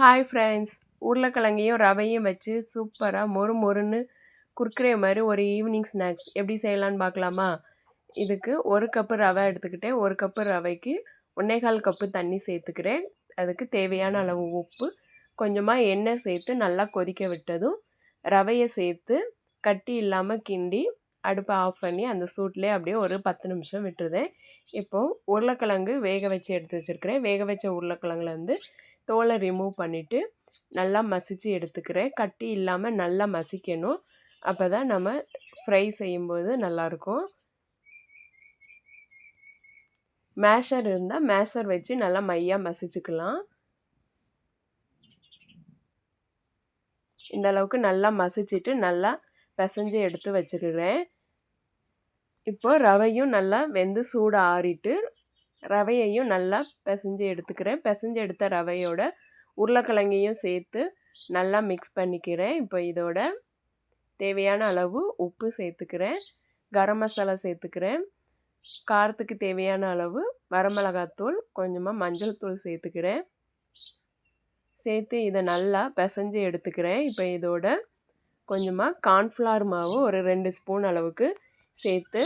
Hi friends, உருளைக்கிழங்கையும் ரவையும் வச்சு சூப்பராக மொறு மொறுன்னு குர்க்குரே மாதிரி ஒரு ஈவினிங் ஸ்நாக்ஸ் எப்படி செய்யலான்னு பார்க்கலாமா? இதுக்கு 1 கப்பு ரவை எடுத்துக்கிட்டேன். 1 கப்பு ரவைக்கு 1 1/4 கப்பு தண்ணி சேர்த்துக்கிறேன். அதுக்கு தேவையான அளவு உப்பு, கொஞ்சமாக எண்ணெய் சேர்த்து நல்லா கொதிக்க விட்டதும் ரவையை சேர்த்து கட்டி இல்லாமல் கிண்டி அடுப்பை ஆஃப் பண்ணி அந்த சூட்லேயே அப்படியே ஒரு 10 நிமிஷம் விட்டுருதேன். இப்போது உருளைக்கிழங்கு வேக வச்சு எடுத்து வச்சுருக்கிறேன். வேக வச்ச உருளைக்கிழங்குல தோலை ரிமூவ் பண்ணிவிட்டு நல்லா மசித்து எடுத்துக்கிறேன். கட்டி இல்லாமல் நல்லா மசிக்கணும். அப்போ தான் நம்ம ஃப்ரை செய்யும்போது நல்லாயிருக்கும். மேஷர் இருந்தால் மேஷர் வச்சு நல்லா மையாக மசிச்சுக்கலாம். இந்த அளவுக்கு நல்லா மசிச்சுட்டு நல்லா பிசைஞ்சு எடுத்து வச்சுக்கிறேன். இப்போ ரவையும் நல்லா வெந்து சூடு ஆறிட்டு ரவையையும் நல்லா பிசைஞ்சு எடுத்துக்கிறேன். பிசைஞ்சு எடுத்த ரவையோட உருளைக்கிழங்கையும் சேர்த்து நல்லா மிக்ஸ் பண்ணிக்கிறேன். இப்போ இதோட தேவையான அளவு உப்பு சேர்த்துக்கிறேன். கரம் மசாலா சேர்த்துக்கிறேன். காரத்துக்கு தேவையான அளவு வரமிளகாத்தூள், கொஞ்சமாக மஞ்சள் தூள் சேர்த்துக்கிறேன். சேர்த்து இதை நல்லா பிசைஞ்சு எடுத்துக்கிறேன். இப்போ இதோட கொஞ்சமாக கார்ன்ஃப்ளவர் மாவு ஒரு 2 ஸ்பூன் அளவுக்கு சேர்த்து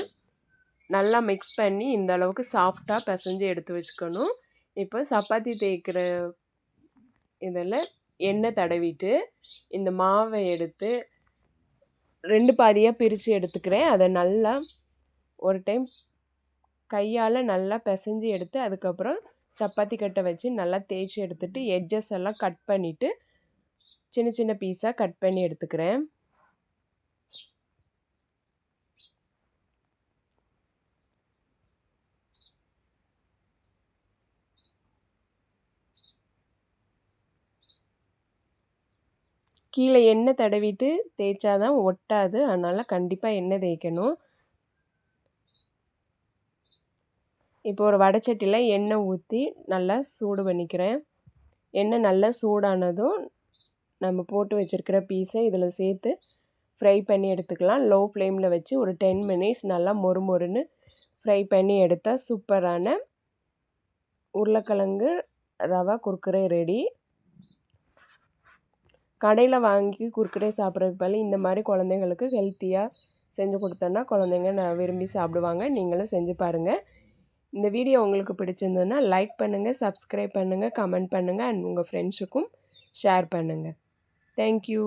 நல்லா மிக்ஸ் பண்ணி இந்த அளவுக்கு சாஃப்டாக பிசைஞ்சு எடுத்து வச்சுக்கணும். இப்போ சப்பாத்தி தேய்க்கிற இதில் எண்ணெய் தடவிட்டு இந்த மாவை எடுத்து 2 பாதியாக பிரித்து எடுத்துக்கிறேன். அதை நல்லா ஒரு டைம் கையால் நல்லா பிசைஞ்சு எடுத்து அதுக்கப்புறம் சப்பாத்தி கட்டை வச்சு நல்லா தேய்ச்சி எடுத்துகிட்டு எட்ஜஸ் எல்லாம் கட் பண்ணிவிட்டு சின்ன சின்ன பீஸாக கட் பண்ணி எடுத்துக்கிறேன். கீழே எண்ணெய் தடவிட்டு தேய்ச்சாதான் ஒட்டாது. அதனால் கண்டிப்பாக எண்ணெய் தேய்க்கணும். இப்போ ஒரு வடைச்சட்டியில் எண்ணெய் ஊற்றி நல்லா சூடு பண்ணிக்கிறேன். எண்ணெய் நல்லா சூடானதும் நம்ம போட்டு வச்சுருக்கிற பீஸை இதில் சேர்த்து ஃப்ரை பண்ணி எடுத்துக்கலாம். லோ ஃப்ளேமில் வச்சு ஒரு 10 மினிட்ஸ் நல்லா மொறு மொறுன்னு ஃப்ரை பண்ணி எடுத்தால் சூப்பரான உருளைக்கிழங்கு ரவா குர்குரே ரெடி. கடையில் வாங்கி குர்குரே சாப்பிட்றதுக்கு பதில் இந்த மாதிரி குழந்தைங்களுக்கு ஹெல்த்தியாக செஞ்சு கொடுத்தோன்னா குழந்தைங்க விரும்பி சாப்பிடுவாங்க. நீங்களும் செஞ்சு பாருங்கள். இந்த வீடியோ உங்களுக்கு பிடிச்சிருந்ததுன்னா லைக் பண்ணுங்கள், சப்ஸ்கிரைப் பண்ணுங்கள், கமெண்ட் பண்ணுங்கள் அண்ட் உங்கள் ஃப்ரெண்ட்ஸுக்கும் ஷேர் பண்ணுங்கள். தேங்க்யூ.